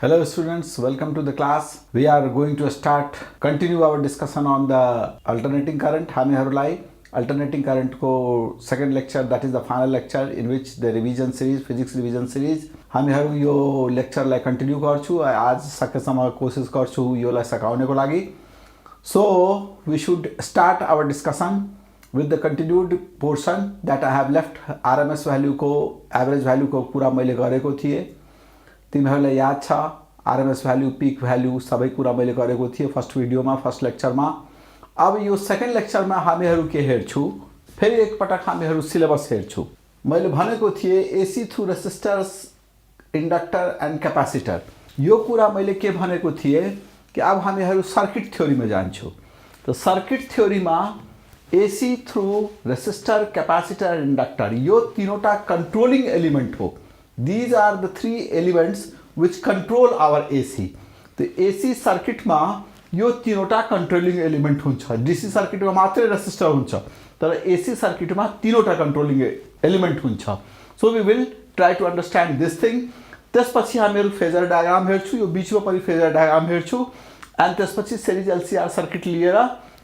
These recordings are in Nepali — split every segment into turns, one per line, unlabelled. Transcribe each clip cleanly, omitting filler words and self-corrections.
Hello students, welcome to the class. We are going to continue our discussion on the alternating current. हामीहरुलाई alternating current को second lecture, that is the final lecture in which the revision series, physics revision series, हामीहरु यो lecture लाई continue गर्छु. आज सकेसम्म कोशिश गर्छु योलाई सकाउनको लागि. So we should start our discussion with the continued portion that I have left. RMS value को average value को पूरा मैले गरेको थिए. तिमीहरुलाई याद छ आरएमएस भ्यालु पीक भ्यालु सबै कुरा मैले गरेको थिए फर्स्ट भिडियोमा फर्स्ट लेक्चरमा. अब यो सेकेन्ड लेक्चरमा हामीहरु के हेर्छु, फेरि एक पटक हामीहरु सिलेबस हेर्छु. मैले भनेको थिए AC through resistors, inductor and capacitor. यो कुरा मैले के भनेको थिए कि अब हामीहरु सर्किट थ्योरीमा जान्छौं. त सर्किट थ्योरीमा AC through resistor, capacitor, inductor यो तीनवटा कन्ट्रोलिङ एलिमेन्ट हो. These are the three elements which control our AC. The AC circuit मा यो तीनवटा controlling element हुन्छ. DC circuit मा मात्रै resistor हुन्छ, तर AC circuit मा तीनवटा controlling element हुन्छ. So we will try to understand this thing. त्यसपछि हामीहरु फेजर डायग्राम हेर्छु, यो बीचमा पनि फेजर डायग्राम हेर्छु, and त्यसपछि series LCR सर्किट लिएर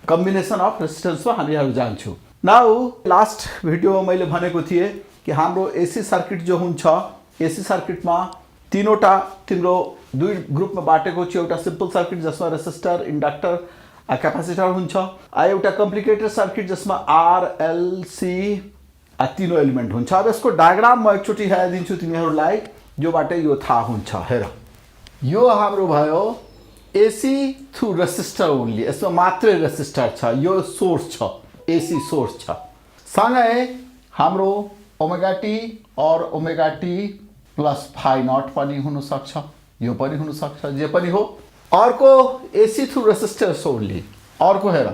कम्बिनेसन अफ रेजिस्टेन्स मा हामीहरु जान्छौं. नाउ लास्ट भिडियोमा मैले भनेको थिए कि हाम्रो AC सर्किट जो हुन्छ, एसी सर्किटमा तीनवटा तिम्रो दुई ग्रुपमा बाटेको छ. एउटा सिम्पल सर्किट जसमा रेजिस्टर, इन्डक्टर, क्यापासिटर हुन्छ. एउटा कम्प्लिकेटेड सर्किट जसमा आर, एल, सी तीनो एलिमेन्ट हुन्छ. अब यसको डायग्राम म एकचोटी हेराइदिन्छु तिमीहरुलाई, जोबाट यो थाहा हुन्छ. हेर, यो हाम्रो भयो एसी थ्रु रेजिस्टर ओन्ली. यसमा मात्रै रेजिस्टर छ, यो सोर्स छ, एसी सोर्स छ. सँगै हाम्रो ओमेगा टी और omega T plus phi naught पनि हुन सक्छ, यो पनि हुन सक्छ, जे पनि हो. अर्को एसी थ्रु रेजिस्टर्स ओन्ली. अर्को हेर,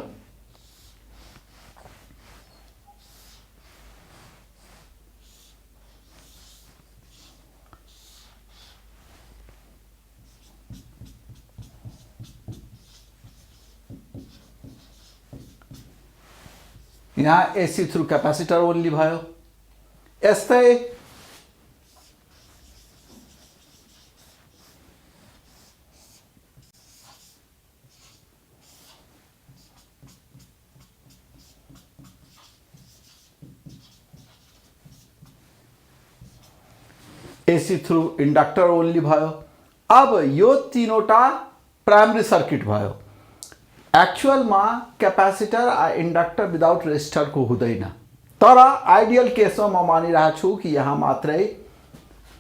यहाँ एसी थ्रु क्यापासिटर ओन्ली भयो. यस्तै एसी थ्रु इन्डक्टर ओन्ली भयो. अब यो तीनवटा प्राइमरी सर्किट भयो. एक्चुअलमा क्यापासिटर आ इन्डक्टर विदाउट रेजिस्टर को हुँदैन, तर आइडियल केसमा म मानिरहेको छु कि यहाँ मात्रै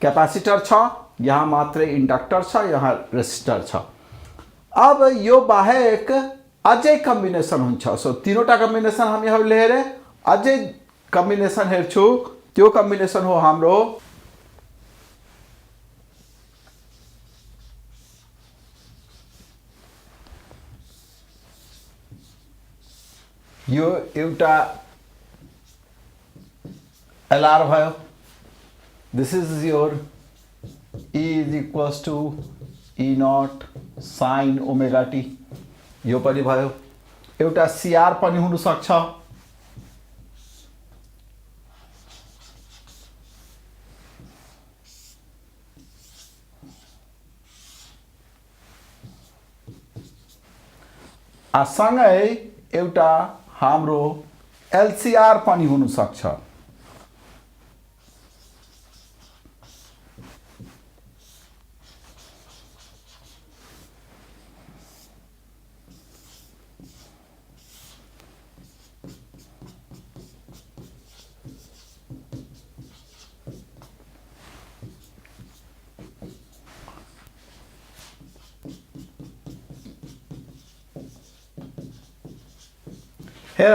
क्यापासिटर छ, यहाँ मात्रै इन्डक्टर छ, यहाँ रेजिस्टर छ. अब यो बाहेक अझै कम्बिनेसन हुन्छ. सो तीनवटा कम्बिनेसन हामीहरुले हेरे, अझै कम्बिनेसन हेर्छु. त्यो कम्बिनेसन हो हाम्रो यो एउटा एलआर भयो. This is your E is equals to E naught sine omega T. यो पनि भयो. एउटा सीआर पनि हुन सक्छ. सँगै एउटा हाम्रो एलसीआर पनि हुन सक्छ. हेर,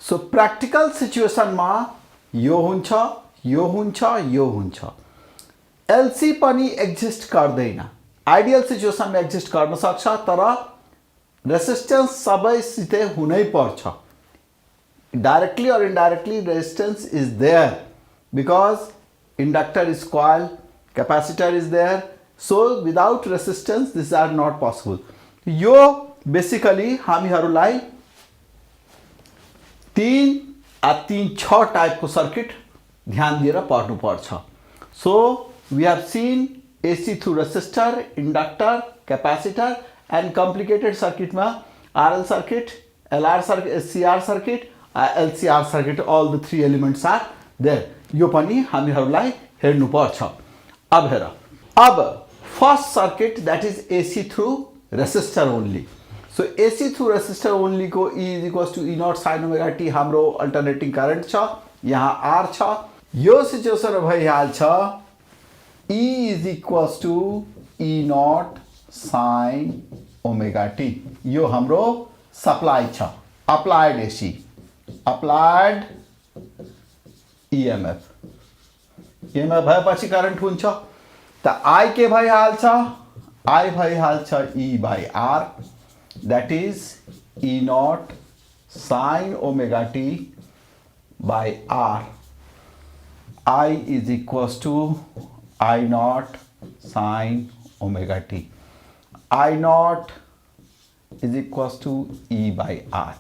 सो प्र्याक्टिकल सिचुएसनमा यो हुन्छ, यो हुन्छ, यो हुन्छ. एलसी पनि एक्जिस्ट गर्दैन. आइडियल सिचुएसनमा एक्जिस्ट गर्न सक्छ, तर रेजिस्टेन्स सबैसितै हुनै पर्छ. डाइरेक्टली और indirectly resistance is there because inductor is coil, capacitor is there. So without resistance this are not possible. यो बेसिकली हामीहरुलाई 3 टाइप को सर्किट ध्यान दिएर पढ्नु पर्छ. So we have seen AC through resistor, inductor, capacitor and complicated circuit में RL circuit, LR circuit, SCR circuit, LCR circuit, all the three elements are there. यो पनि हामीहरूलाई हेर्नु पर्छ. अब हेर, अब first circuit that is AC through resistor only. So AC through resistor only को E is equals to E naught sin omega t हाम्रो alternating current छ, यहाँ R छ. यो सिचुएसन भइहाल्छ E is equals to E naught sin omega t. यो हाम्रो सप्लाई छ, applied AC, applied EMF. EMF भएपछि करंट हुन्छ त I के भइहाल्छ, I भइहाल्छ E by R, that is E naught sin omega t by R. I is equals to I naught sin omega t. I naught is equals to E by R.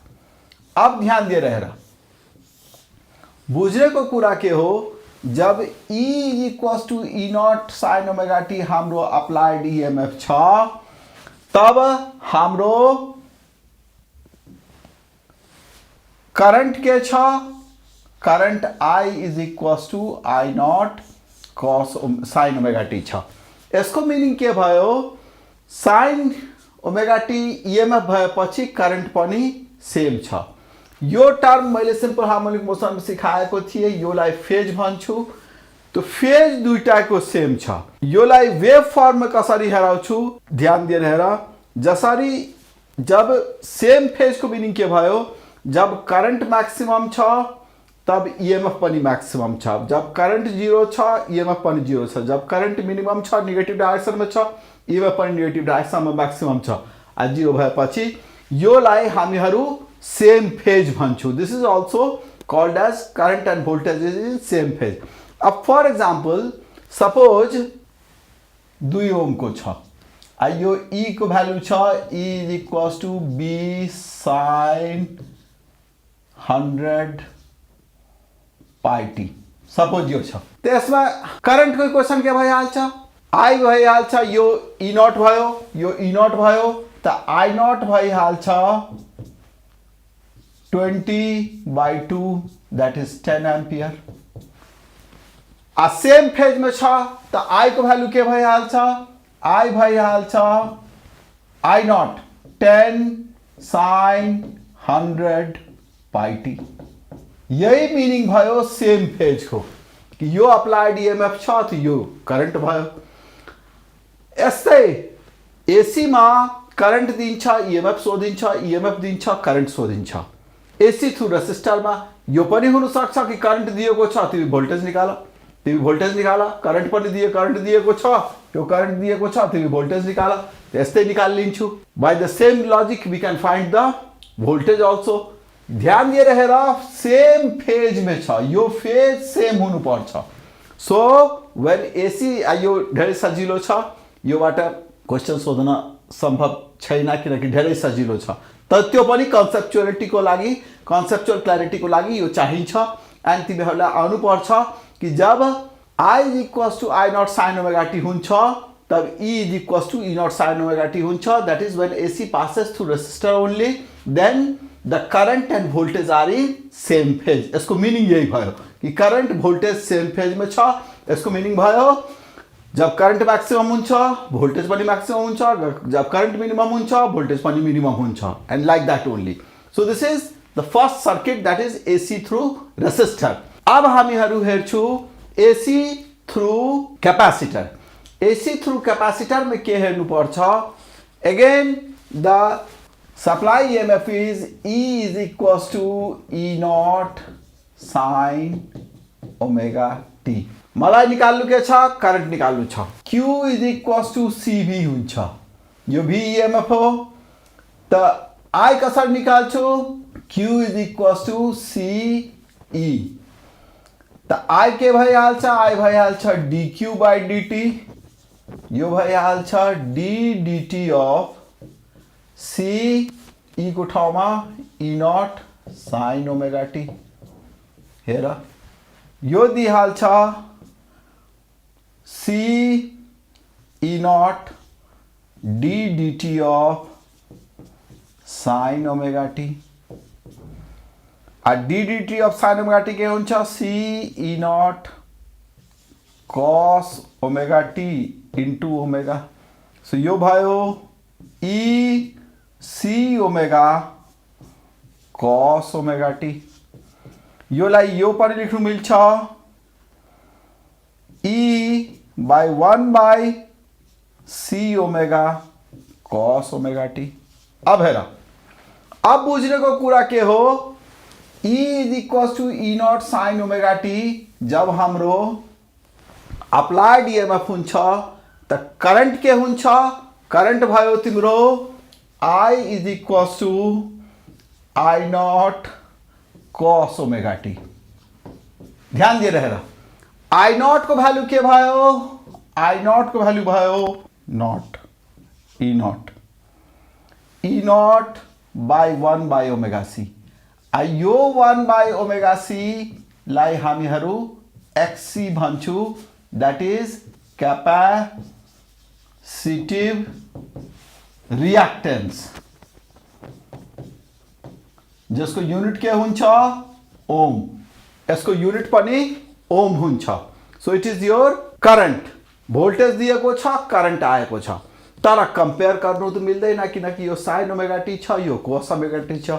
अब ध्यान दे रहे रहा, बुझने को कुरा के हो, जब E is equals to E naught sin omega t हाम्रो applied EMF छ, तब हाम्रो करंट के छ, current I is equals to I naught cos sin omega t छ. यसको मिनिङ के भयो, sin omega t EMF भएपछि करंट पनि सेम छ. यो टर्म मैले सिम्पल हार्मोनिक मोसन में सिखाएको थिए, योलाई फेज भन्छु. तो फेज दुईटाको सेम छ. योलाई वेव फर्म में कसरी हेराउँछु ध्यान दिएर हेर. जसरी जब सेम फेज को मिनिङ के भयो, जब करंट मैक्सिमम छ तब EMF पनि मैक्सिमम छ. जब करंट जीरो छ EMF पनि जीरो छ. जब करंट मिनिमम छ नेगेटिभ डाइरेक्सन में छ, EMF पनि नेगेटिभ डाइरेक्सन में मैक्सिमम छ. आ जीरो भएपछि योलाई हामीहरू सेम फेज भन्छौं. This is also called as current and voltage is in same phase. अब फॉर एग्जाम्पल सपोज 2 ओम को छ, यो E को भ्यालु छ E is equals to B sin 100 pi t. Suppose यो छ. त्यसमा करंट को इक्वेसन के भइहाल्छ, I भइहाल्छ, यो E naught भयो, यो E naught भयो, त I naught भइहाल्छ 20/2, that is 10 ampere. आ सेम फेज में छ त I को भ्यालु के भइहाल्छ, I भइहाल्छ I naught 10 sin 100 pi t. यही मिनिङ भयो सेम फेज को कि यो अप्लाइड EMF छ त यो करंट भयो. यस्तै AC मा करंट दिन्छ, EMF सोधिन्छ, EMF दिन्छ, करंट सोधिन्छ. AC थ्रू रेसिस्टर में यो पनि हुन सक्छ कि करंट दिएको छ, तिमी भोल्टेज निकाल, तिमी भोल्टेज निकाल. करंट पनि दिए, करंट दिएको छ, यो करंट दिएको छ, तिमी भोल्टेज निकाल. त्यस्तै निकाल लिन्छु. By the same logic we can find the voltage also. ध्यान दिएर हेर, सेम फेज में छ, यो फेज सेम हुनु पर्छ. सो व्हेन AC यो धेरै सजिलो छ, योबाट क्वेशन सोध्न सम्भव छैन किनकि धेरै सजिलो छ. तर त्यो पनि कन्सेप्चुअलिटी को लागि, कन्सेप्चुअल क्ल्यारिटी को लागि यो चाहिन्छ. एन्ड तिमीहरूलाई आउनु पर्छ कि जब I is equals to I naught sin omega t हुन्छ तब E is equals to E naught sin omega t हुन्छ. That is when AC passes through resistor only, then the current and voltage are in same phase. यसको मिनिङ यही भयो कि करंट भोल्टेज सेम फेज में छ. यसको मिनिङ भयो जब करंट मैक्सिमम हुन्छ भोल्टेज पनि मैक्सिमम हुन्छ, जब करंट मिनिमम हुन्छ भोल्टेज पनि मिनिमम हुन्छ, and like that only. So this is the first circuit that is AC through resistor. अब हामीहरू हेर्छु AC through capacitor. AC through capacitor में के हेर्नु पर्छ, again the supply EMF is E is equals to E naught sin omega t. मलाई निकाल्नु के छ, करंट निकाल्नु छ. Q is equals to CV हुन्छ, यो भी EMF हो. त I कसरी निकाल्छु, Q is equals to CE. त I के भइहाल्छ, I भइहाल्छ dQ by dt, यो भइहाल्छ d dt of C E को ठाउँमा E naught sin omega t. हेर यो दिइहाल्छ C E naught d dt of sin omega t. A d dt of sin omega t के हुन्छ c E naught cos omega t into omega. So यो भयो e c omega cos omega t. योलाई यो पनि लेख्नु मिल्छ e by 1 by c omega cos omega t. अब हेर, अब बुझ्नेको कुरा के हो, e is equals to e naught sin omega t जब हाम्रो अप्लाइड EMF हुन्छ त करंट के हुन्छ, करंट भयो तिम्रो I is equals to I naught cos omega t. ध्यान दिएर हेर, I naught को भ्यालु के भयो, I naught को भ्यालु भयो not E naught, E naught by 1 by omega c. यो 1 by omega c लाई हामीहरू xc भन्छु, that is capacitive reactance, जसको युनिट के हुन्छ ओम, यसको युनिट पनि ओम हुन्छ. So it is your current, voltage दिएको छ, करंट आएको छ, तर कम्पेयर गर्नु त मिल्दैन किनकि यो sin ओमेगा टी छ, यो cos ओमेगा टी छ.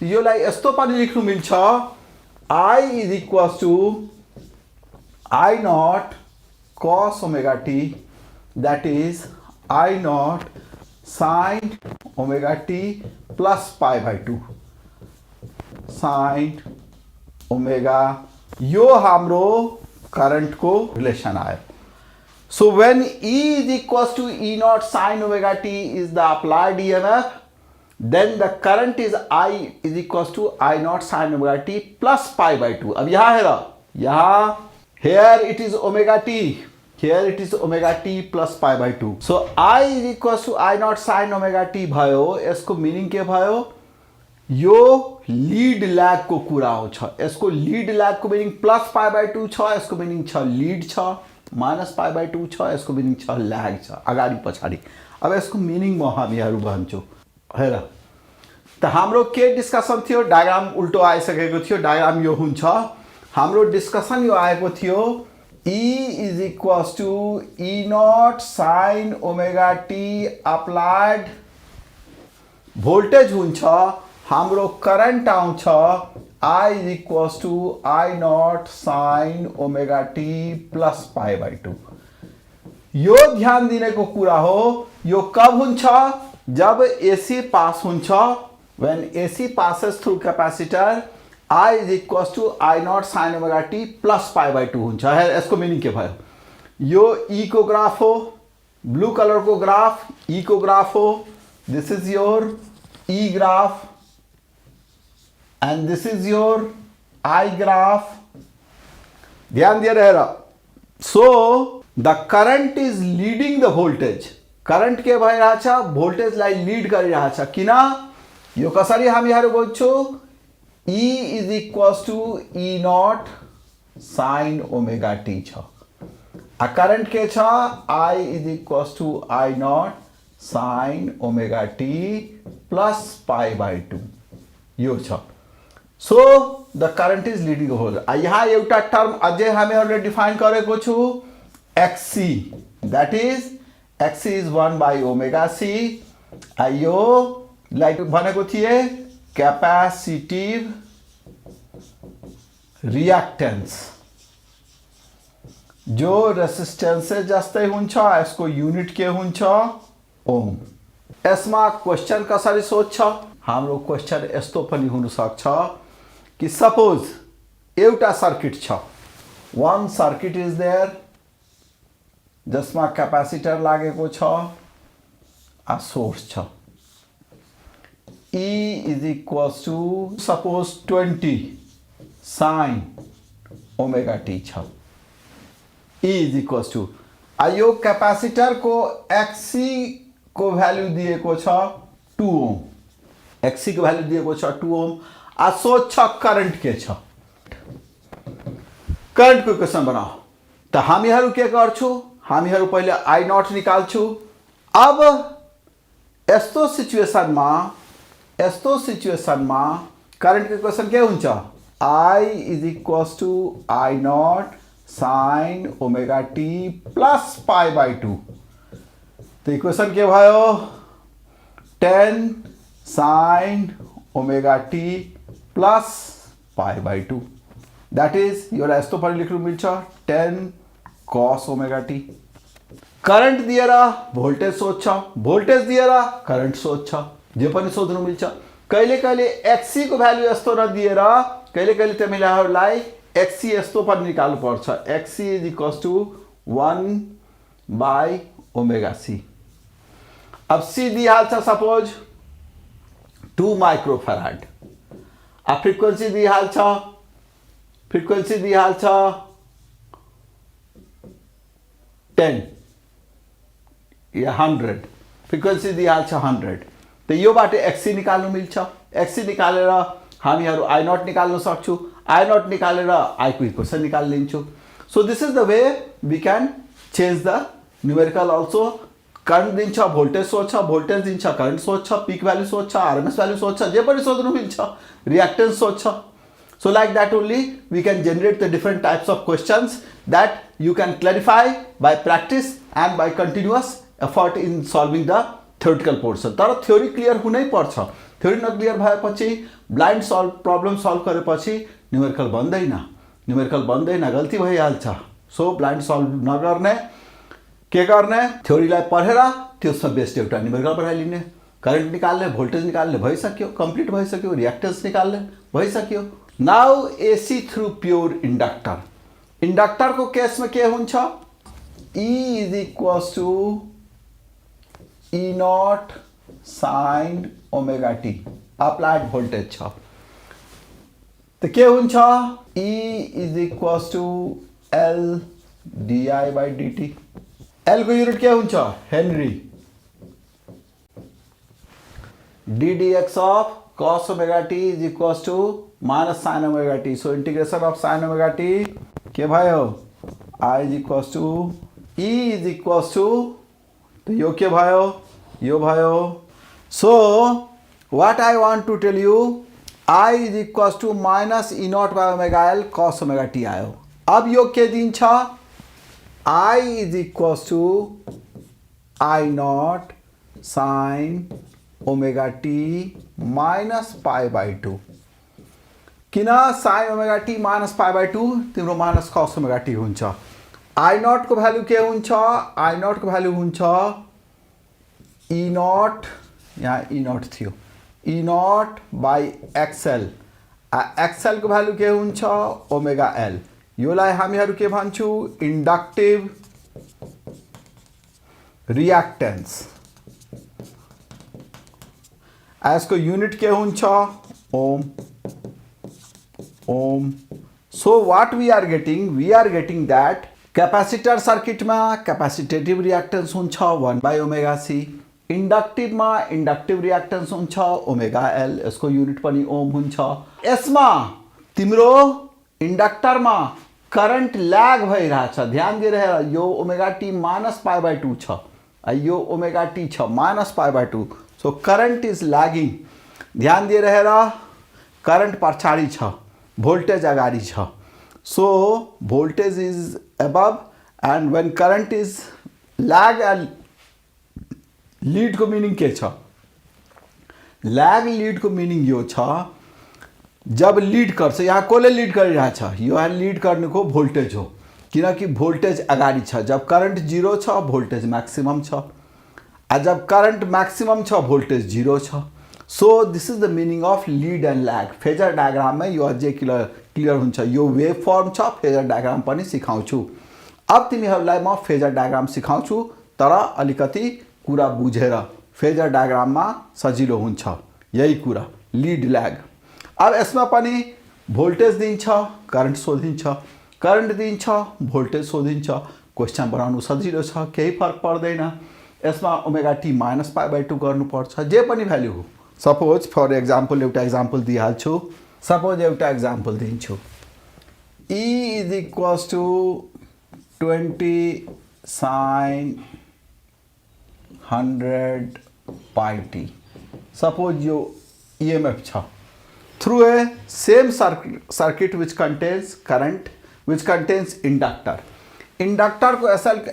योलाई यस्तो पनि लेख्नु मिल्छ I is equals to I naught cos omega t, that is I naught sin omega t plus pi by 2 sin omega. यो हाम्रो करंट को रिलेशन आयो. So when E is equals to E naught sin omega t is the applied EMF, then the current is I is equals to I naught sin omega t plus pi by 2. अब यहाँ है, यहाँ here it is omega t, here it is omega t plus pi by 2. So I is equals to I naught sin omega t भयो. यसको मिनिङ के भयो, यो लीड ल्याग को कुरा हो छ. यसको लीड ल्याग को मिनिङ प्लस पाई बाई 2 छ, यसको मिनिङ छ लीड छ, माइनस पाई बाई 2 छ, यसको मिनिङ छ ल्याग छ, अगाडि पछाडि. अब यसको मिनिङ म हामीहरू भन्छु. हेर त हाम्रो के डिस्कसन थियो, डायग्राम उल्टो आइसकेको थियो. डायग्राम यो हुन्छ, हाम्रो डिस्कसन यो आएको थियो E is equals to E naught sin omega t applied voltage हुन्छ, हाम्रो करंट आउँछ I is equals to I naught sin omega t plus pi by 2. यो ध्यान दिनेको कुरा हो. यो कब हुन्छ, जब AC पास हुन्छ, when AC passes through capacitor I is equals to I naught sin omega t plus pi by 2 हुन्छ. यसको मिनिङ के भयो, यो E को ग्राफ हो, ब्लू कलर को ग्राफ E को ग्राफ हो. This is your E graph and this is your I graph. ध्यान दिएर हेर. So the current is leading the voltage. Current के भइरहेछ, भोल्टेजलाई लीड गरिरहेछ. किन, यो कसरी हामीहरू बुझ्छौ, E is equals to E naught sin omega t छ. आ करंट के छ, I is equals to I naught sin omega t plus pi by 2 यो छ. So the current is leading the whole. यहाँ एउटा टर्म अझै हामीहरूले डिफाइन गरेको छु, XC, that is XC is 1 by omega c. यो लाइक भनेको थिए कैपेसिटिव रिएक्टेंस, जो रेसिस्टेंस जस्तै हुन्छ, यसको युनिट के हुन्छ ओम. यसमा क्वेशन कसरी सोध्छ, हाम्रो क्वेशन यस्तो पनि हुन सक्छ कि सपोज एउटा सर्किट छ, one circuit is there, जसमा कैपेसिटर लागेको छ, आ सोर्स छ. E is equals to suppose 20 sin omega t छ. E is equals to यो कैपेसिटर को XC को भ्यालु दिएको छ 2 ओम, XC को भ्यालु दिएको छ 2 ओम. आ सोच छ करंट के छ, करंट को क्वेश्चन बनाओ. त हामीहरू के गर्छौ, हामीहरू पहिले आई नट निकाल्छु। अब यस्तो सिचुएसनमा करेन्ट इक्वेसन के हुन्छ? I is equals to I naught sine omega T plus pi by 2। तो इक्वेसन के भयो? 10 sine omega T plus pi by 2। That is एउटा यस्तो पनि लेख्नु मिल्छ 10 cos ओमेगा टी। करंट दिएर भोल्टेज सोध्छ, भोल्टेज दिएर करंट सोध्छ, जे पनि सोध्नु मिल्छ। कहिले कहिले एक्सी को भ्यालु यस्तो नदिएर कहिले कहिले तिमीहरूलाई एक्सी यस्तो पनि निकाल्नु पर्छ। XC is equals to 1 by omega C. अब सी दिइहाल्छ सपोज 2 माइक्रोफेराड। अब फ्रिक्वेन्सी दिइहाल्छ 10 या 100, फ्रिक्वेन्सी दिइहाल्छ 100। तो यो बाटे एक्सी निकाल्नु मिल्छ। एक्सी निकालेर हामीहरू आई नट निकाल्न सक्छु। आई नट निकालेर आई को इक्वेसन निकालिदिन्छु। So this is the way we can change the numerical also. Current दिन्छ, भोल्टेज सोध्छ, भोल्टेज दिन्छ, करंट सोध्छ, पिक भ्यालु सोध्छ, आरएमएस भ्यालु सोध्छ, जे पनि सोध्नु मिल्छ, रिएक्टेन्स सोध्छ। So like that only we can generate the different types of questions that you can clarify by practice and by continuous effort in solving the theoretical portion. तर theory clear हुनै पर्छ। theory नक्लियर भएपछि blind solve problem solve गरेपछि न्युमेरिकल बन्दैन, गल्ती भइहाल्छ। सो blind solve नगर्ने के गर्ने? थ्योरीलाई पढेर त्यसमा बेस्ड एउटा न्युमेरिकल बनाइलिने, करंट निकाल्ने, भोल्टेज निकाल्ने भइसक्यो, कम्प्लिट भइसक्यो, रिएक्टेन्स निकाल्ने भइसक्यो। Now AC through pure inductor. Inductor को केस में के हुन्छ? E is equals to E naught sine omega T applied voltage छ। तो के हुन्छ? E is equals to L DI by DT. L को यूनिट के हुन्छ? Henry. D D X of cos omega T is equals to minus sine omega T. So integration of sine omega T के भयो? I is equals to E is equals to, तो यो के भयो? यो भयो। So what I want to tell you, I is equals to minus E naught by omega L cos omega T आयो। अब यो के दिन्छ? I is equals to I not sine omega T minus pi by 2। किन sine omega T minus pi by 2? तिम्रो माइनस cos ओमेगा टी हुन्छ। आई नॉट को भ्यालु के हुन्छ? आई नॉट को भ्यालु हुन्छ ई नॉट, यहाँ ई नॉट थियो, ई नॉट बाई एक्सएल। एक्सएल को भ्यालु के हुन्छ? Omega L. योलाई हामीहरू के भन्छौ? Inductive reactance. यसको यूनिट के हुन्छ? Ohm. So what we are getting that capacitor circuit में कैपेसिटेटिव रिएक्टेन्स हुन्छ 1 बाई ओमेगा सी। इंडक्टिव में इंडक्टिव रिएक्टेन्स हुन्छ ओमेगा एल। यसको यूनिट पनि ओम हुन्छ। यसमा तिम्रो इंडक्टर में करंट ल्याग भइरहेछ, ध्यान दिएर। यो omega T minus pi by 2 छ, यो ओमेगा टी छ minus pi by 2। So current is lagging. ध्यान दिएर करंट पछाडि छ, वोल्टेज अगाडि छ। So voltage is above and when current is lag and lead को मीनिंग के छ? लैग लीड को मीनिंग यो छ, जब लीड गर्छ, यहाँ कसले लीड गरिरहेछ? यो लीड गर्नेको भोल्टेज हो, किनकि भोल्टेज अगाडि छ। जब करंट 0 छ भोल्टेज मैक्सिमम छ, जब करंट मैक्सिमम छ भोल्टेज 0 छ। So this is the meaning of lead and lag. Phasor diagram में यो अझै क्लियर हुन्छ। यो वेव फॉर्म छ, फेजर डायग्राम पनि सिकाउँछु। अब तिमीहरूलाई म फेजर डायग्राम सिकाउँछु, तर अलिकति कुरा बुझेर। फेजर डायग्राम में सजिलो हुन्छ, यही कुरा लीड लैग। अब यसमा पनि भोल्टेज दिन्छ, करंट सोधिन्छ, करंट दिन्छ, भोल्टेज सोधिन्छ। क्वेश्चन बनाउनु सजिलो छ, केही फरक पर्दैन। यसमा omega T minus pi by 2 गर्नुपर्छ, जे पनि भ्यालु हो। सपोज फर एक्जाम्पल एउटा एक्जाम्पल दिइहाल्छु। सपोज एउटा एक्जाम्पल दिन्छु। E is equals to 20 sine 100 pi T suppose यो EMF छ through a same circuit which contains current which contains inductor. Inductor को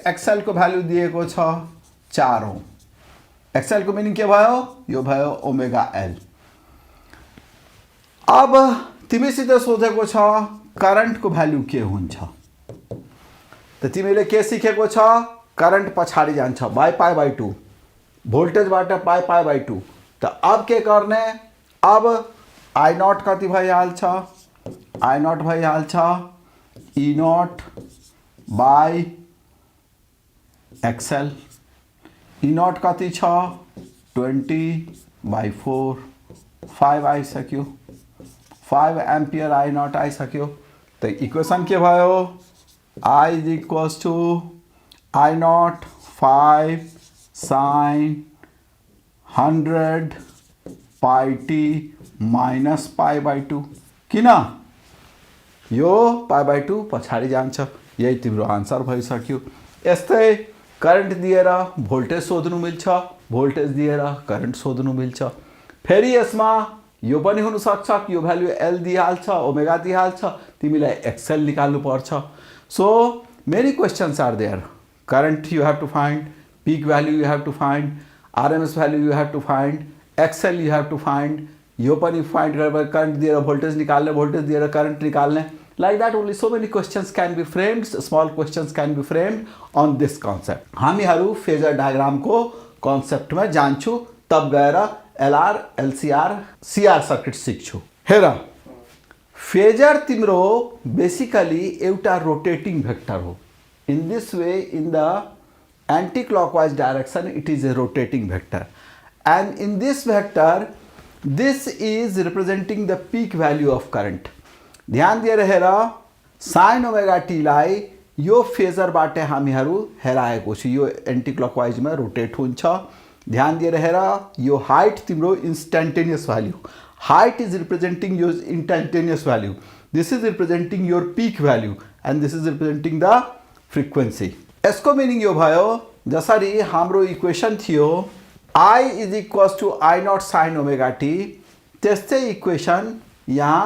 एक्सएल को भ्यालु दिएको छ 4 ओम। एक्सएल को मिनिङ के भयो? यो भयो ओमेगा एल। अब तिमीसित सोधेको छ करंट को भ्यालु के हुन्छ त तिमीले के सिकेको छ करंट पछाडी जान्छ बाइ पाई बाइ 2 भोल्टेज बाट पाई बाइ 2 त अब के गर्ने अब आई नॉट कति भइहाल्छ आई नॉट भइहाल्छ E naught by XL E naught कति छ 20/4 5 आइसक्यो 5 एम्पियर आई नॉट आइसक्यो त इक्वेसन के भयो I is equals to I naught 5 sin 100 pi t minus pi by 2 किन यो pi by 2 पछाडी जान्छ यही तिम्रो आन्सर भइसक्यो। यस्तै करंट दिएर भोल्टेज सोध्नु मिल्छ भोल्टेज दिएर करंट सोध्नु मिल्छ। फेरि यसमा यो पनि हुन सक्छ यो भ्यालु एल दिइहाल्छ ओमेगा दिइहाल्छ तिमीलाई एक्सएल निकाल्नु पर्छ। So many questions are there. Current you have to find, peak value you have to find, RMS value you have to find, XL you have to find. यो पनि find गरेर current दिएर voltage निकाल्ने, voltage दिएर current निकाल्ने. Like that only so many questions can be framed, small questions can be framed on this concept. हामीहरू फेजर डायग्राम को concept में जान्छु तब गएर LR, LCR, CR सर्किट सिक्छु। हेर फेजर तिम्रो बेसिकली एउटा रोटेटिंग वेक्टर हो। In this way in the anti clockwise direction it is a rotating vector and in this vector this is representing the peak value of current. ध्यान दिएर हेर साइन ओमेगा टी लाई यो फेजरबाट हामीहरू हेराएको छु यो एंटी क्लॉकवाइज में रोटेट हुन्छ। ध्यान दिएर हेर यो हाइट तिम्रो instantaneous value height is representing your instantaneous value, this is representing your peak value and this is representing the frequency। यसको मिनिङ यो भयो जसरी हाम्रो इक्वेसन थियो I is equals to I naught sin omega t त्यस्तै इक्वेसन यहाँ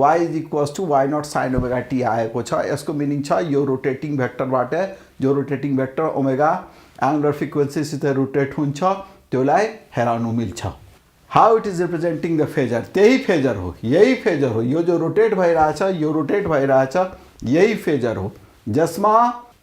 y is equals to y naught sin omega t आएको छ। यसको मिनिङ छ यो रोटेटिङ भेक्टरबाट जो rotating vector omega angular frequency सित रोटेट हुन्छ त्यसलाई हेराउनु मिल्छ। How it is representing the phasor त्यही फेजर हो यही फेजर हो यो जो रोटेट भइरहेछ यो रोटेट भइरहेछ यही फेजर हो जसमा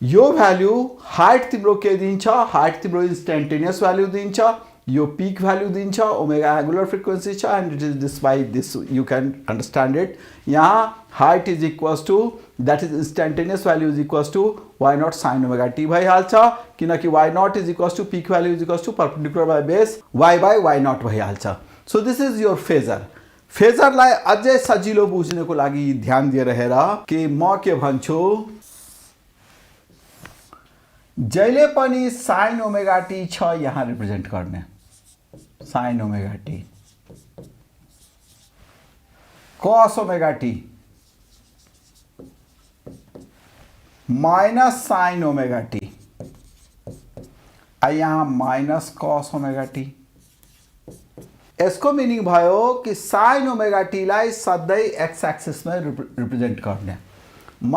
यो भ्यालु हाइट तिम्रो के दिन्छ हाइट तिम्रो इन्स्टेन्टेनियस भ्यालु दिन्छ यो पीक भ्यालु दिन्छ ओमेगा एंगुलर फ्रिक्वेन्सी छ and it is this by this you can understand it. यहाँ height is equals to that is instantaneous value is equals to y not sine omega t भइहाल्छ किनकि y not is equals to peak value is equals to perpendicular by base y by y not भइहाल्छ। So this is your phasor. फेजरलाई अझै सजिलो बुझ्नको लागि ध्यान दिएर हेर कि म के भन्छु जहिले पनि साइन ओमेगा टी छ यहाँ रिप्रेजेंट गर्ने sign omega T cos omega T minus sine omega T यहाँ माइनस कॉस ओमेगा टी। यसको मिनिङ भयो कि साइन ओमेगा टी लाई सधैं एक्स एक्सिस में रिप्रेजेंट गर्ने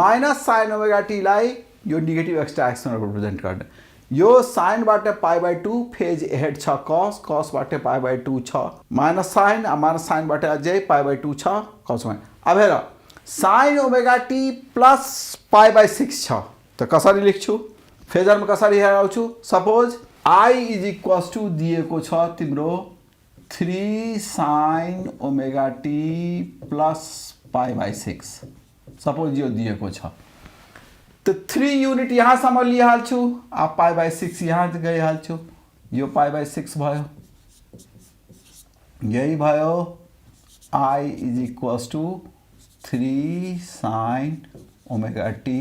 माइनस साइन ओमेगा टी लाई यो नेगेटिभ एक्स एक्सिस में रिप्रेजेंट गर्ने यो साइन बाट पाई बाइ 2 फेज एहेड छ कॉस कॉस बाट पाई बाइ 2 छ माइनस साइन बाट अझै पाई बाइ 2 छ कॉस में। अब हेर sine omega T plus pi by 6 छ त कसरी लेख्छु फेजर में कसरी हेराउँछु suppose I is equals to दिएको छ तिम्रो 3 sine omega T plus pi by 6 suppose यो दिएको छ तो 3 यूनिट यहाँसम्म लिइहाल्छु अब पाई बाइ 6 यहाँ गइहाल्छु यो पाई बाइ 6 भयो यही भयो I is equals to 3 sine omega T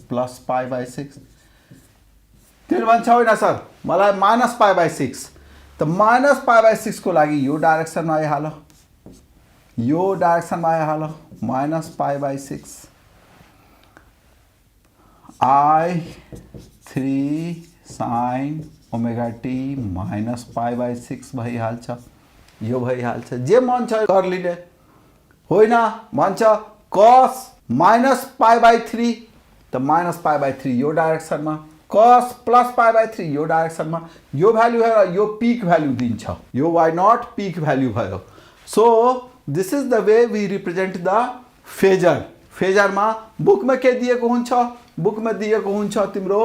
plus pi by 6 तिमीले भन्छ होइन सर मलाई माइनस पाई बाइ 6 तो माइनस पाई बाइ 6 को लागि यो डाइरेक्सनमा आइहाल यो डाइरेक्सनमा आइहाल minus pi by 6 I 3 sine omega T minus pi by 6 भाई हाल छ यो भाई हाल छ जे मन छ कर लिने होइन भन्छ cos माइनस पाई बाई 3 त माइनस पाई बाई 3 यो डाइरेक्सनमा cos प्लस पाई बाई 3 यो डाइरेक्सनमा यो भ्यालु हेर यो पीक भ्यालु दिन्छ यो y नॉट पीक भ्यालु भयो so this is the way we represent the phasor फेजरमा बुकमा के दिएको हुन्छ बुकमा दिएको हुन्छ तिम्रो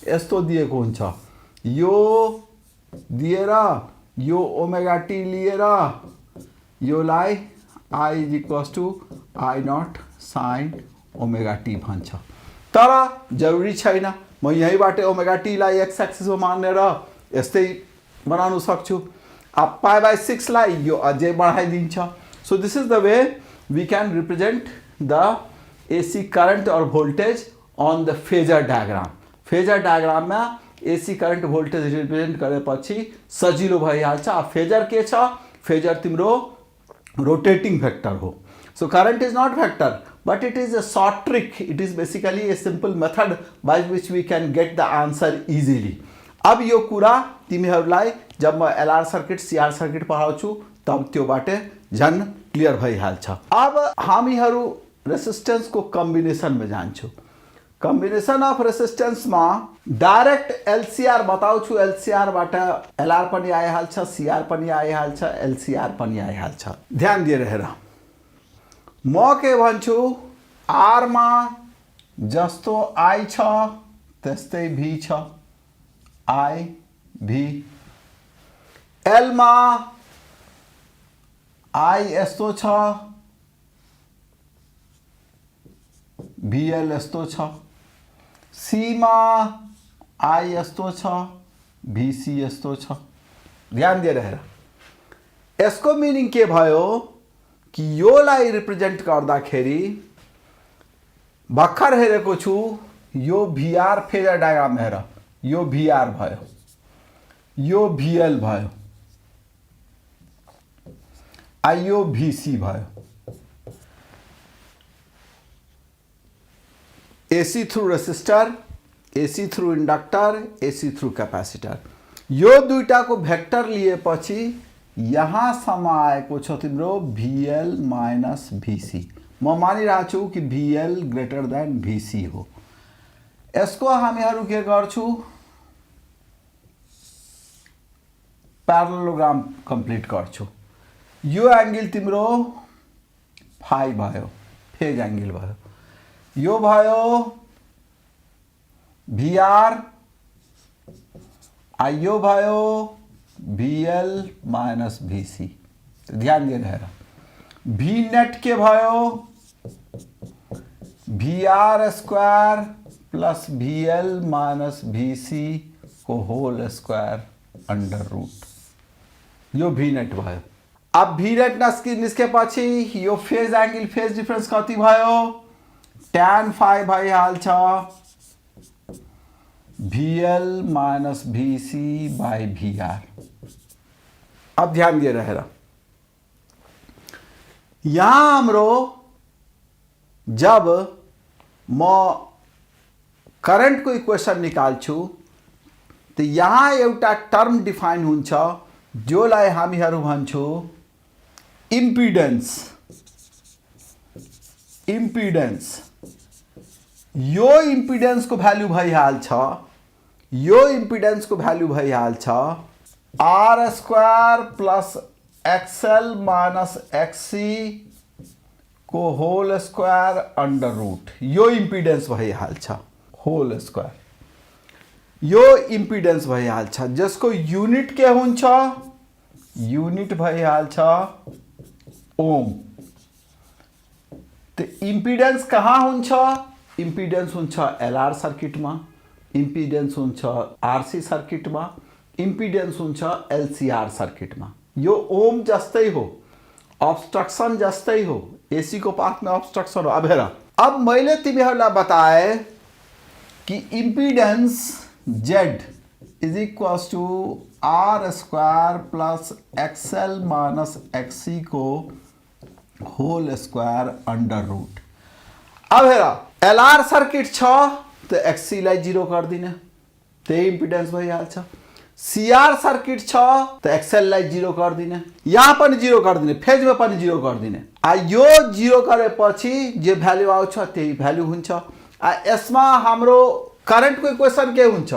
यस्तो दिएको हुन्छ यो दिएर यो ओमेगा टी लिएर योलाई I is equals to I naught sin omega T भन्छ तर जरुरी छैन म यहीबाट ओमेगा टी लाई एक्स एक्सिसमा मानेर यस्तै बनाउन सक्छु अब पाई बाई 6 लाई यो अझै बढाइदिन्छ so this is the way we can represent the AC current और voltage on the phasor diagram में AC करंट वोल्टेज रिप्रेजेंट गरेपछि सजिलो भइहाल्छ अब फेजर के छ फेजर तिम्रो रोटेटिंग वेक्टर हो so current is not vector but it is a short trick it is basically a simple method by which we can get the answer easily अब यो कुरा तिमीहरूलाई जब म LR सर्किट CR सर्किट पढाउँछु तब त्यो बाटे झन् क्लियर भइहाल्छ अब हामीहरू रेसिस्टेंस को कॉम्बिनेशन में जान्छौं कॉम्बिनेशन अफ रेसिस्टेंस में डायरेक्ट LCR बताउँछु LCR बाट LR पनि आइहाल्छ CR पनि आइहाल्छ LCR पनि आइहाल्छ ध्यान दिएर हेर म के भन्छु R मा जस्तो I छ त्यस्तै V छ I V L मा I यस्तो छ VL यस्तो छ C मा I यस्तो छ VC यस्तो छ ध्यान दिएर हेर यसको मिनिङ के भयो कि योलाई रिप्रेजेंट गर्दाखेरि भर्खर हेरेको छु यो VR फेजर डायग्राम हेर यो VR भयो यो VL भयो यो VC भयो AC through resistor AC through inductor AC through capacitor यो दुईटाको भेक्टर लिएपछि यहाँसम्म आएको छ तिम्रो VL माइनस VC म मानिरहेको छु कि VL ग्रेटर देन VC हो यसको हामीहरू के गर्छु प्यारालेलोग्राम कम्प्लिट गर्छु यो एंगल तिम्रो फाई भयो फेज एंगल भयो यो भयो VR यो भयो VL माइनस VC ध्यान दिएर हेर V नेट के भयो VR square plus VL minus VC को होल स्क्वायर अंडर रूट यो V नेट भयो अब V नेट निस्केपछि यो फेज एंगल फेज डिफरेंस कति भयो tan phi भइहाल्छ VL minus VC by VR अब ध्यान दिएर हेर यहाँ हाम्रो जब म करंट को इक्वेशन निकाल्छु तो यहाँ एउटा टर्म डिफाइन हुन्छ जोलाई हामीहरू भन्छौ इम्पिडेंस यो इम्पिडेंस को भ्यालु भइहाल्छ यो इम्पिडेंस को भ्यालु भइहाल्छ R square plus XL minus XC को होल स्क्वायर अंडर रूट यो इम्पिडेंस भइहाल्छ होल स्क्वायर यो इम्पिडेंस भइहाल्छ जसको यूनिट के हुन्छ यूनिट भइहाल्छ ओम तो इम्पिडेंस कहाँ हुन्छ इम्पिडेंस हुन्छ LR सर्किट में इम्पिडेंस हुन्छ RC सर्किट में इम्पिडेंस हुन्छ LCR सर्किट में यो ओम जस्तै हो ऑब्स्ट्रक्शन जस्तै हो AC को पाथ में ऑब्स्ट्रक्शन हो अब हेर अब मैले तिमीहरूलाई बताए कि impedance Z is equals to R square plus XL minus XC को होल स्क्वायर अंडर रूट अब हेर LR सर्किट छ तो XC लाई 0 कर दिने त्यही इम्पिडेन्स भइहाल्छ। सिआर सर्किट छ त एक्सएललाई 0 गरिदिने, यहाँ पनि 0 गरिदिने, फेजमा पनि 0 गरिदिने। यो 0 गरेपछि जे भ्यालु आउँछ त्यही भ्यालु हुन्छ। यसमा हाम्रो करेन्टको इक्वेसन के हुन्छ?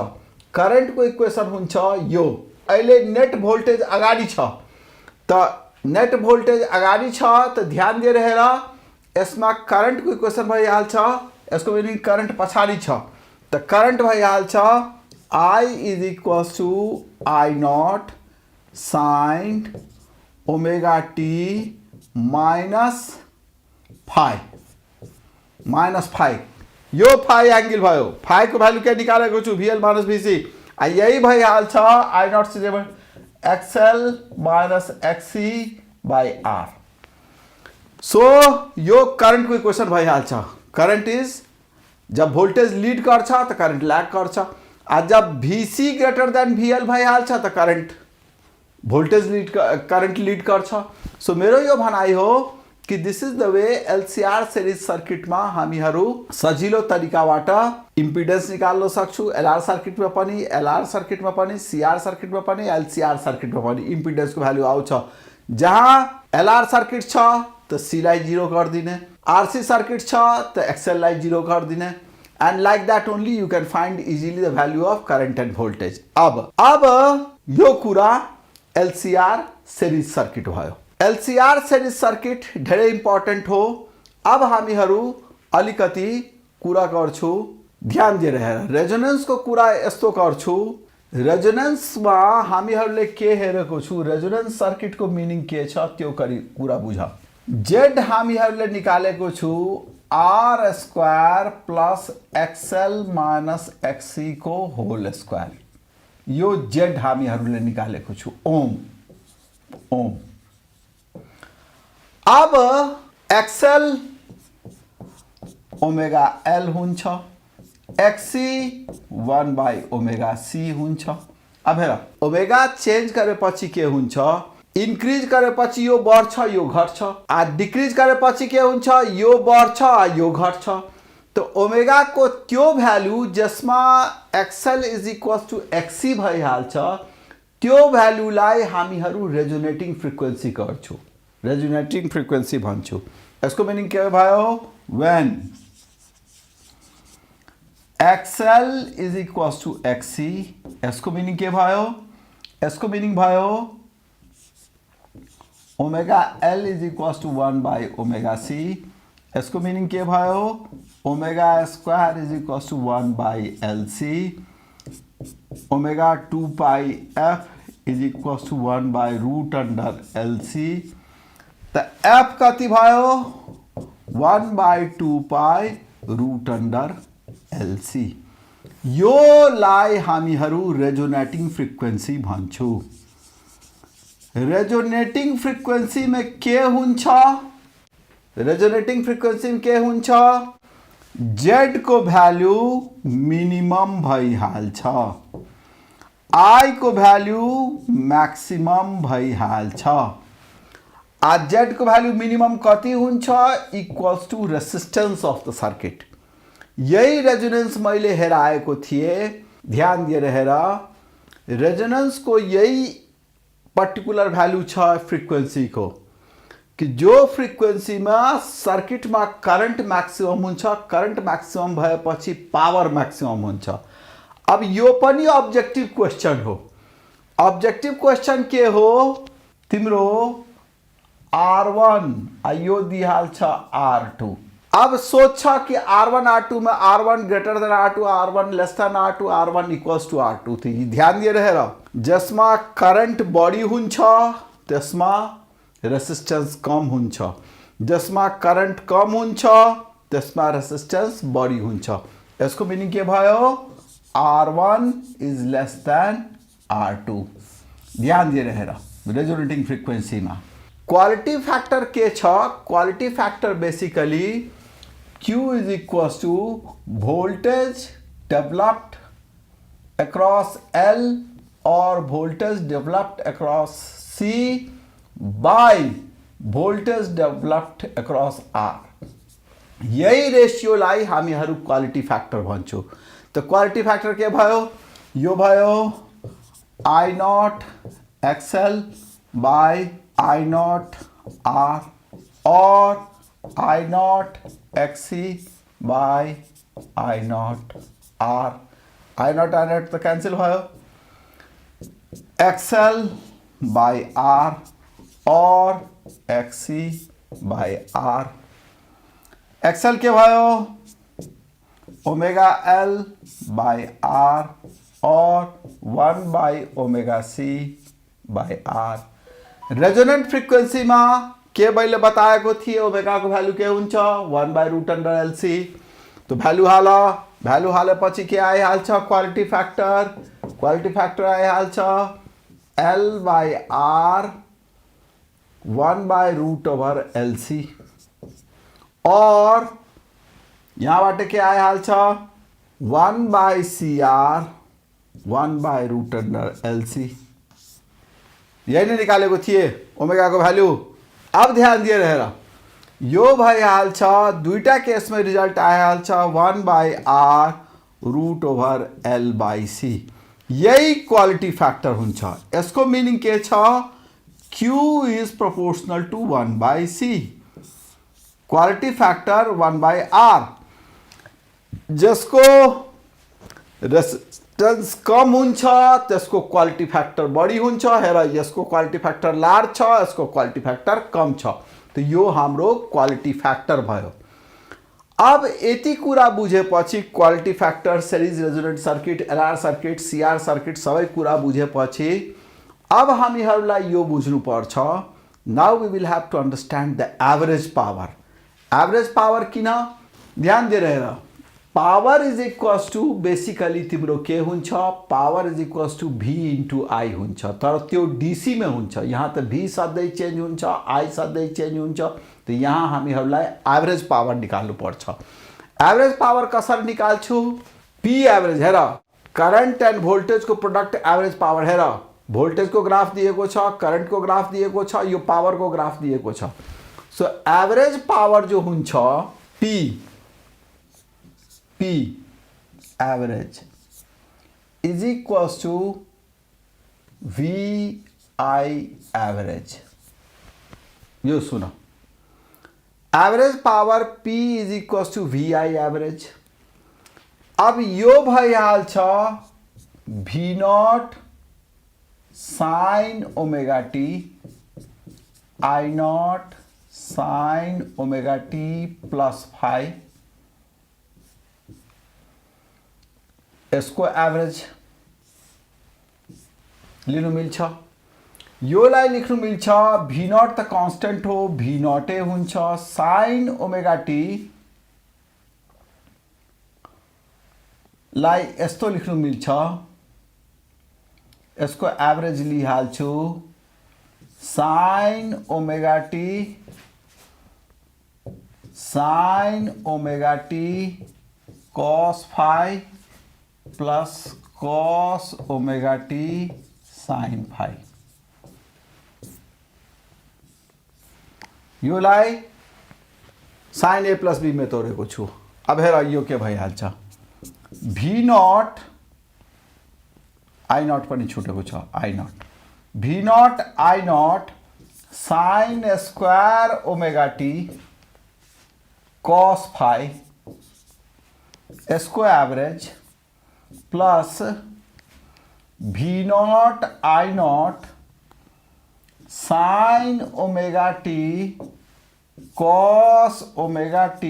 करेन्टको इक्वेसन हुन्छ यो। अहिले नेट भोल्टेज अगाडि छ, त नेट भोल्टेज अगाडि छ त ध्यान दिएर हेर, यसमा करेन्टको इक्वेसन भइहाल्छ, यसको मिनिङ करेन्ट पछाडि छ, त करेन्ट भइहाल्छ I is equals to I not sine omega T minus phi. यो फाइ एंगल भयो। फाइ को भ्यालु के निकालेको छु? VL minus VC। यही भइहाल्छ आई नॉट सिलेबल XL minus XC by R। So यो करंट को इक्वेसन भइहाल्छ। करंट इज जब वोल्टेज लीड गर्छ त करंट ल्याग गर्छ, जब VC ग्रेटर देन VL भइहाल्छ त current voltage lead current lead गर्छ। सो मेरो यो भनाइ हो कि this is the way LCR series सर्किटमा हामीहरू सजिलो तरिकाबाट इम्पिडेन्स निकाल्न सक्छु। LR सर्किटमा पनि, LR सर्किटमा पनि, CR सर्किटमा पनि, LCR सर्किटमा पनि इम्पिडेन्सको भ्यालु आउँछ। जहाँ LR सर्किट छ त C लाई 0 गरिदिने, RC सर्किट छ त XL लाई 0 गरिदिने, and like that only you can find easily the value of current and voltage। अब यो कुरा LCR सिरिज सर्किट भयो। LCR सिरिज सर्किट धेरै इम्पोर्टेन्ट हो। अब हामीहरू अलिकति कुरा गर्छु, ध्यान दिएर हेर। रेजोनेन्सको कुरा यस्तो गर्छु, रेजोनेन्समा हामीहरूले के हेरेको छु, रेजोनेन्स सर्किटको मिनिङ के छ त्यो कुरा बुझ। जेड हामीहरूले निकालेको छु R square plus XL minus XC को होल स्क्वायर। यो जेड हामीहरूले निकालेको छु, ओम। अब XL ओमेगा L हुन्छ, XC 1 बाई ओमेगा C हुन्छ। अब हेर, ओमेगा चेन्ज गरेपछि के हुन्छ? इन्क्रिज गरेपछि यो बढ्छ, यो घट्छ। डिक्रिज गरेपछि के हुन्छ? यो बढ्छ, यो घट्छ। तो ओमेगा को त्यो भ्यालु जसमा XL is equals two XC भइहाल्छ, त्यो भ्यालुलाई हामीहरू रेजोनेटिङ फ्रिक्वेन्सी गर्छौँ, रेजोनेटिङ फ्रिक्वेन्सी भन्छौँ। यसको मिनिङ के भयो? When XL is equals two XC, यसको मिनिङ के भयो? यसको मिनिङ भयो omega L is equals to 1 by omega C। यसको मिनिङ के भयो? Omega square is equals to 1 by LC। Omega 2 pi F is equals to 1 by root under LC। त F कति भयो? 1 by 2 pi root under LC। यो लाई हामीहरू रेजोनेटिङ फ्रिक्वेन्सी भन्छौँ। रेजोनेटिङ फ्रिक्वेन्सी में के हुन्छ? रेजोनेटिङ फ्रिक्वेन्सी में के हुन्छ? जेड को भ्यालु मिनिमम भइहाल्छ, आई को भ्यालु मैक्सिमम भइहाल्छ। जेड को भ्यालु मिनिमम कति हुन्छ? Equals to resistance of the circuit. यही रेजोनेंस मैले हेराएको थिएँ, ध्यान दिएर हेर। रेजोनेंस को यही पर्टिकुलर भ्यालु छ फ्रिक्वेन्सी को, कि जो फ्रिक्वेन्सी में सर्किट में करंट मैक्सिमम हुन्छ, करंट मैक्सिमम भएपछि पावर मैक्सिमम हुन्छ। अब यो पनि ऑब्जेक्टिव क्वेश्चन हो। ऑब्जेक्टिव क्वेश्चन के हो? तिम्रो R1 यो दिहाल्छ R2। अब सोच कि R1 R2 में R1 greater than R2, R1 less than R2, R1 equals to R2 थी। ध्यान दिएर हेर, जसमा करंट बढी हुन्छ त्यसमा रेसिस्टेंस कम हुन्छ, जसमा करंट कम हुन्छ त्यसमा रेसिस्टेंस बढी हुन्छ। यसको मिनिङ के भयो? R1 is lace than R2। ध्यान दिएर हेर, रेजोनेटिङ फ्रिक्वेन्सीमा क्वालिटी फैक्टर के छ? Quality factor basically Q is equals to voltage developed across L or voltage developed across C by voltage developed across R। यही रेशियोलाई हामीहरू क्वालिटी फैक्टर भन्छौँ। तो क्वालिटी फैक्टर के भयो? यो भयो I naught XL by I naught R or I naught XC by I naught R. I naught तो कैंसिल भयो XL by R or XC by R. XL के भयो ओमेगा L by R और 1 by omega C by R. Resonant frequency में के मैले बताएको थिएँ ओमेगा को भ्यालु के हुन्छ 1 by रूट अंडर LC. तो भ्यालु हालेपछि के आइहाल्छ क्वालिटी फ्याक्टर आइहाल्छ L by R 1 by root over LC और यहाँबाट के आइहाल्छ 1 by CR 1 by root under LC. यही नै निकालेको थिए ओमेगा को भ्यालु. अब ध्यान दिएर हेर यो भइहाल्छ दुईटा केसमा रिजल्ट आइहाल्छ 1 by R root over L by C. यही क्वालिटी फ्याक्टर हुन्छ. यसको मिनिङ के छ Q is proportional to 1 by C. Quality factor 1 by R. जसको रेजिस्टेंस कम हुन्छ त्यसको क्वालिटी फ्याक्टर बढी हुन्छ. हेर यसको क्वालिटी फ्याक्टर लार्ज छ यसको क्वालिटी फ्याक्टर कम छ. तो यो हाम्रो क्वालिटी फ्याक्टर भयो. अब यति कुरा बुझेपछि quality factor series resonant circuit LR circuit CR circuit सबै कुरा बुझेपछि अब हामीहरूलाई यो बुझ्नु पर्छ now we will have to understand the average power. Average power किन ध्यान दिएर हेर power is equals to basically तिम्रो के हुन्छ power is equals to V into I हुन्छ. तर त्यो DC में हुन्छ. यहाँ त V सधैँ चेन्ज हुन्छ I सधैँ चेन्ज हुन्छ. तो यहाँ हामीहरूलाई एभरेज पावर निकाल्नु पर्छ. एभरेज पावर कसरी निकाल्छु P एभरेज. हेर करंट एंड भोल्टेज को प्रोडक्ट एभरेज पावर. हेर भोल्टेज को ग्राफ दिएको छ करंट को ग्राफ दिएको छ यो पावर को ग्राफ दिएको छ. सो एभरेज पावर जो हुन्छ P average is equals to VI average. यो सुनो average power P is equals to VI average. अब यो भइहाल्छ V not sine omega T I not sine omega T plus phi. यसको एभरेज लिनु मिल्छ. योलाई लेख्नु मिल्छ V नॉट त कांस्टेंट हो V नॉटे हुन्छ साइन ओमेगा T लाई यस्तो लेख्नु मिल्छ. यसको एभरेज लिहाल्छु sine omega T sine omega T cos phi plus cos omega T sin phi. योलाई sin A प्लस B में तोडेको छु. अब हेर यो के भइहाल्छ V नॉट I नॉट पनि छुटेको छ I not V not I not sin square omega T cos phi यसको average plus V not I not sine omega T cos omega T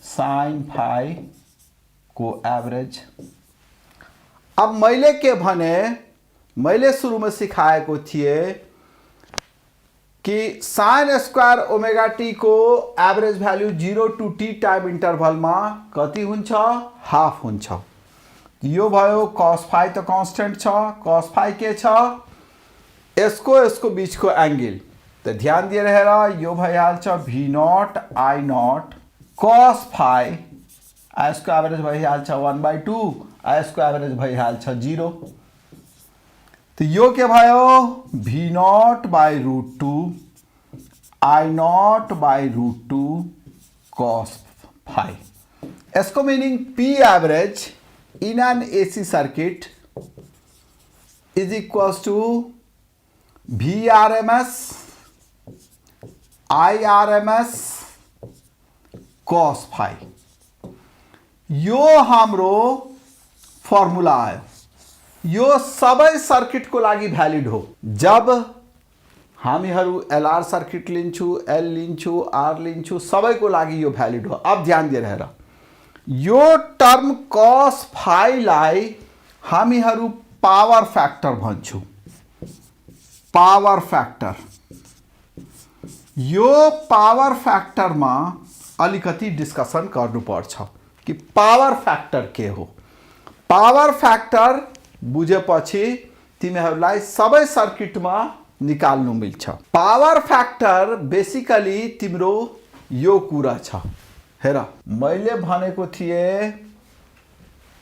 sine phi को एवरेज. अब मैले के भने मैले सुरु में सिखाएको थिए कि साइन स्क्वायर ओमेगा T को average value 0 to T time interval में कति हुन्छ हाफ हुन्छ. यो भयो cos फाई तो कांस्टेंट छ cos फाई के छ यसको बीचको एंगल. तो ध्यान दिएर हेर यो भइहाल्छ V not I naught cos phi यसको एभरेज भइहाल्छ 1/2 यसको एभरेज भइहाल्छ 0. तो यो के भयो V not by root 2 I not by root 2 cos phi. यसको meaning P average in an AC circuit is equals to VRMS IRMS cos phi। यो हाम्रो फर्मुला आयो, यो सबै सर्किटको लागि भ्यालिड हो। जब हामीहरू एलआर सर्किट लिन्छु, एल लिन्छु, आर लिन्छु, सबैको लागि यो भ्यालिड हो। अब ध्यान दिएर हेर, यो टर्म कस फाइलाई हामीहरू पावर फ्याक्टर भन्छौँ। पावर फ्याक्टर, यो पावर फ्याक्टरमा अलिकति डिस्कसन गर्नुपर्छ कि पावर फ्याक्टर के हो। पावर फ्याक्टर बुझेपछि तिमीहरूलाई सबै सर्किटमा निकाल्नु मिल्छ। पावर फ्याक्टर बेसिकली तिम्रो यो कुरा छ। हेर, मैले भनेको थिएँ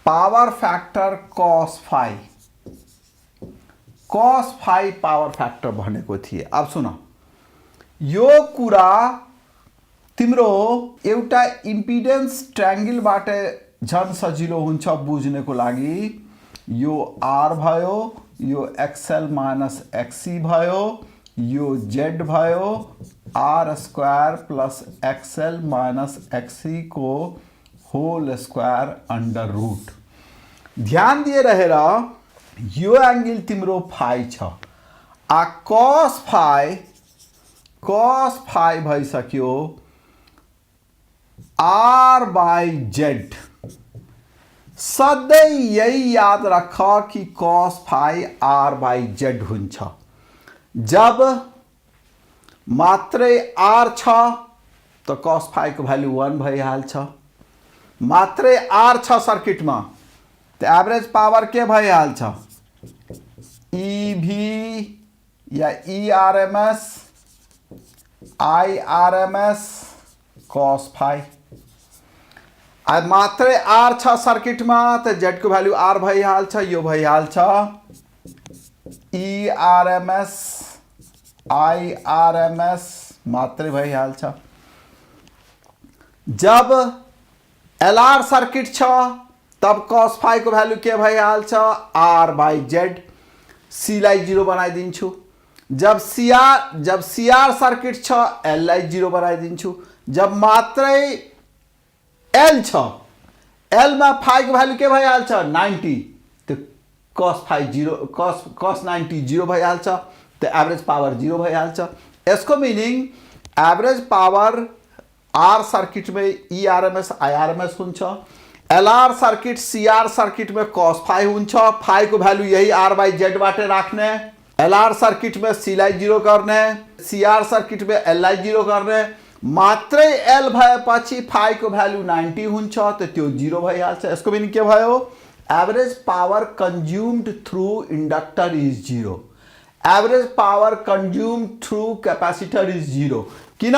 पावर फ्याक्टर कस फाइ, कस फाइ पावर फ्याक्टर भनेको थिएँ। अब सुन, यो कुरा तिम्रो एउटा इम्पिडेन्स ट्रायंगलबाट झन् सजिलो हुन्छ बुझ्नको लागि। यो आर भयो, यो एक्सएल माइनस एक्सी भयो, यो जेड भयो, R square plus XL minus XC को होल स्क्वायर अंडर रूट। ध्यान दिएर हेर, यो एंगल तिम्रो फाइ छ। आ कस फाइ भइसक्यो आर बाई जेड। सधैँ यही याद रख कि कस फाइ आर बाई जेड हुन्छ। जब मात्रै आर छ त कस फाइ को भ्यालु 1 भइहाल्छ। मात्रै आर छ सर्किटमा त एभरेज पावर के भइहाल्छ, इभी या इआरएमएस आइआरएमएस कस फाइ। अब मात्रै आर छ सर्किटमा त जेड को भ्यालु आर भइहाल्छ, यो भइहाल्छ इआरएमएस आइआरएमएस मात्रै भइहाल्छ। जब एलआर सर्किट छ तब कस फाइ को भ्यालु के भइहाल्छ, आर बाई जेड। सी लाई 0 बनाइदिन्छु। जब सीआर सर्किट छ एल लाई 0 बनाइदिन्छु। जब मात्रै एल छ, एल में फाइ को भ्यालु के भइहाल्छ 90, तो कस फाइ 0, कस 90 0 भइहाल्छ, तो एवरेज पावर 0 भइहाल्छ। यसको meaning average power R circuit में इआरएमएस आइआरएमएस हुन्छ, एलआर सर्किट सीआर सर्किट में कस फाइ हुन्छ। फाइ को भ्यालु यही आर बाई जेड बाटे राख्ने। एलआर सर्किट में सी लाई 0 गर्ने, सीआर सर्किट में एल लाई 0 गर्ने। मात्रै एल भएपछि फाइ को भ्यालु 90 हुन्छ, त त्यो 0 भइहाल्छ। यसको मिनिङ के भयो, average power consumed through inductor is 0, average power consumed through capacitor is 0। किन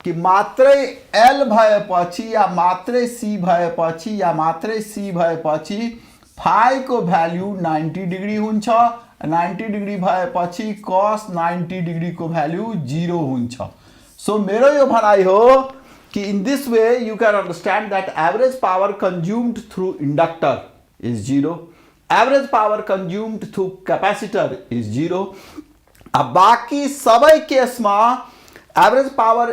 कि मात्रै एल भएपछि या मात्रै सी भएपछि या मात्रै सी भएपछि फाइ को भ्यालु 90 डिग्री हुन्छ। 90 डिग्री भएपछि कस 90 डिग्री को भ्यालु 0 हुन्छ। सो मेरो यो भनाइ हो कि in this way you can understand that average power consumed through inductor is 0, average power consumed through capacitor is 0। अब बाकी सबै केसमा average power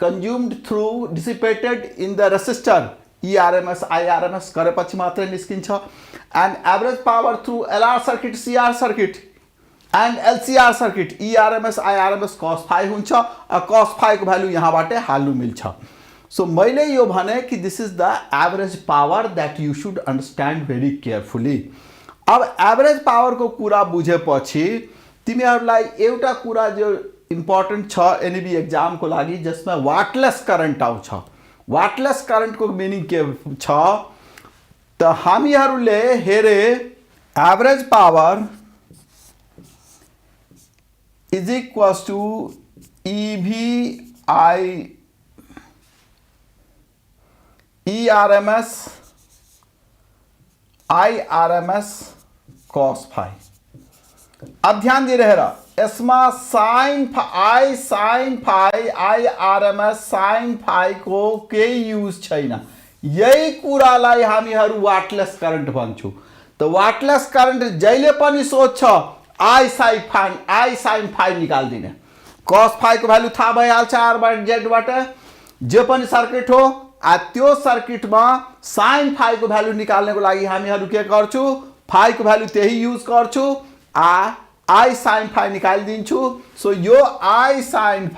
consumed through dissipated in the resistor ERMS IRMS गरेपछि मात्रै निस्किन्छ। And average power through LR circuit CR circuit and LCR circuit ERMS IRMS cos phi हुन्छ। कस फाइ को भ्यालु यहाँबाट हाल्नु मिल्छ। सो मैले यो भने कि this is the average power that you should understand very carefully. अब एवरेज पावर को कुरा बुझेपछि तिमीहरूलाई एउटा कुरा जो इम्पोर्टेंट छ एनईबी एग्जाम को लागि, जसमा वाटलेस करंट आउँछ। वाटलेस करंट को मिनिङ के छ त हामीहरूले हेरे average power is equals to ERMS IRMS cos phi. अब ध्यान दे रहे इसमें sine phi IRMS sine phi को के यूज छैन। यही कुरालाई हामीहरू वाटलेस करेन्ट भन्छौँ। त वाटलेस करेन्ट जहिले पनि सोध्छ आई साइन फाइ निकाल्दिने, कस फाइको भ्यालु थाहा भइहाल्छ आरबाट जेडबाट, जे पनि सर्किट हो त्यो सर्किटमा साइन फाइको भ्यालु निकाल्नको लागि हामीहरू के गर्छु, फाइको भ्यालु त्यही युज गर्छु, आई साइन फाइ निकालिदिन्छु। सो यो I sine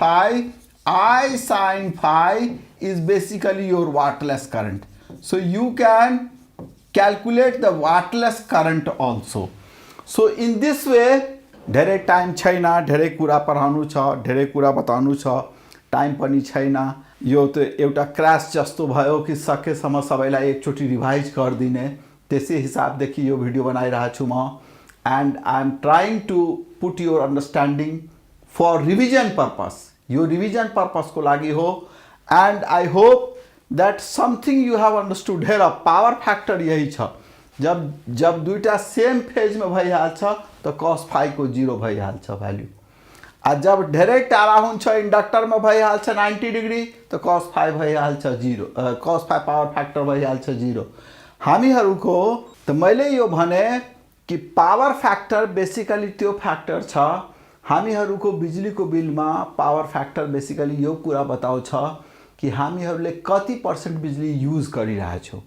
phi is basically your wattless current. So you can calculate the wattless current also. So in this way, धेरै टाइम छैन, धेरै कुरा पढाउनु छ, धेरै कुरा बताउनु छ, टाइम पनि छैन। यो त एउटा क्रास जस्तो भयो कि सकेसम्म सबैलाई एकचोटि रिभाइज गरिदिने, त्यसै हिसाबदेखि यो भिडियो बनाइरहेको छु म। And I am trying to put your understanding for revision purpose, यो रिभिजन पर्पसको लागि हो। And I hope that something you have understood here, power factor यही छ, जब दुईटा सेम फेज में भइहाल्छ त cos फाइ को 0 भइहाल्छ भ्यालु। आ जब धेरै टाढा हुन्छ इंडक्टर में भइहाल्छ 90 डिग्री त cos फाइ भइहाल्छ 0, cos फाइ पावर फैक्टर भइहाल्छ 0। हामीहरूको त मैले यो भने कि पावर फैक्टर बेसिकली त्यो फैक्टर छ, हामीहरूको बिजुलीको बिलमा पावर फैक्टर बेसिकली यो कुरा बताउँछ कि हामीहरूले कति % बिजुली युज गरिरहेछौँ।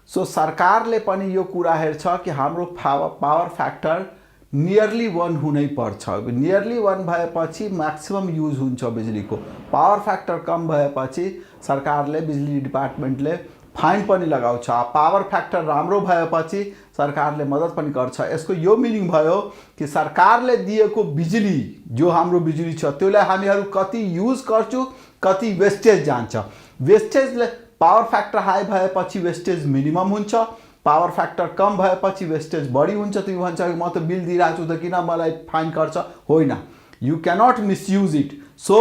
सो सरकारले पनि यो कुरा हेर्छ कि हाम्रो पावर फैक्टर नियरली 1 हुनै पर्छ। नियरली 1 भएपछि मैक्सिमम युज हुन्छ बिजुलीको। पावर फैक्टर कम भएपछि सरकारले बिजुली डिपार्टमेन्टले फाइन पनि लगाउँछ। पावर फैक्टर राम्रो भएपछि सरकारले मद्दत पनि गर्छ। यसको यो मिनिङ भयो कि सरकारले दिएको बिजुली, जो हाम्रो बिजुली छ त्यसलाई हामीहरू कति युज गर्छौँ, कति वेस्टेज जान्छ। वेस्टेजले पावर फैक्टर हाई भएपछि वेस्टेज मिनिमम हुन्छ, पावर फैक्टर कम भएपछि वेस्टेज बढी हुन्छ। तिमी भन्छ कि म त बिल दिइरहेको छु त किन मलाई फाइन गर्छ, होइन, you cannot misuse it. So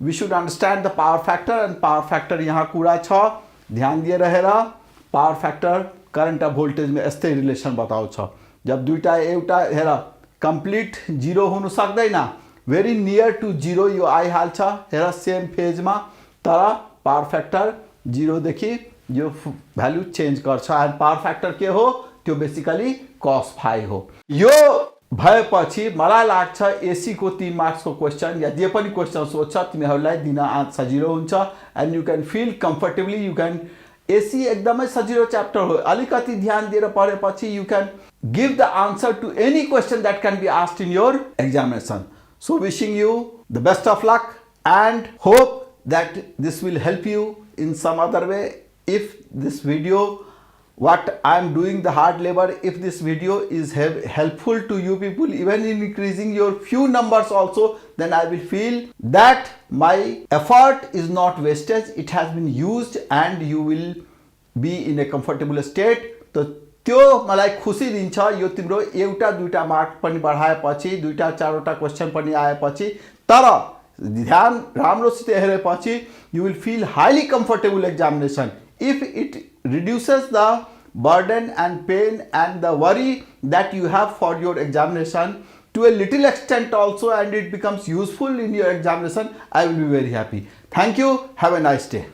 we should understand the power factor. And power factor यहाँ कुरा छ, ध्यान दिएर हेर। पावर फैक्टर करंट और वोल्टेज में यस्तै रिलेसन बताउँछ। जब दुईटा एउटा हेर कंप्लीट 0 हुनु सक्दैन, वेरी नियर टू 0 यो आइहाल्छ। हेर सेम फेज में, तर पावर फैक्टर 0 देखि यो भ्यालु चेंज गर्छ। एन्ड पावर फैक्टर के हो, त्यो बेसिकली cos फाइ हो। यो भएपछि मलाई लाग्छ एसी को 3 मार्क्स को क्वेश्चन या जे पनि क्वेश्चन सोध्छ तिमीहरूलाई दिन सजिलो हुन्छ। And you can feel comfortably, you can AC एकदमै सजिलो च्याप्टर हो। अलिकति ध्यान दिएर पढेपछि you can give the answer to any question that can be asked in your examination. So wishing you the best of luck and hope that this will help you in some other way. If this video, what I am doing the hard labor, if this video is helpful to you people, even in increasing your few numbers also, then I will feel that my effort is not wasted. It has been used and you will be in a comfortable state. तो त्यो मलाई खुशी दिन्छ। यो तिम्रो एउटा दुईटा मार्क पनि बढाएपछि, दुईटा चारवटा क्वेश्चन पनि आएपछि, तर ध्यान राम्रोसित हेरेपछि you will feel highly comfortable examination if it reduces the burden and pain and the worry that you have for your examination to a little extent also, and it becomes useful in your examination. I will be very happy. Thank you. Have a nice day.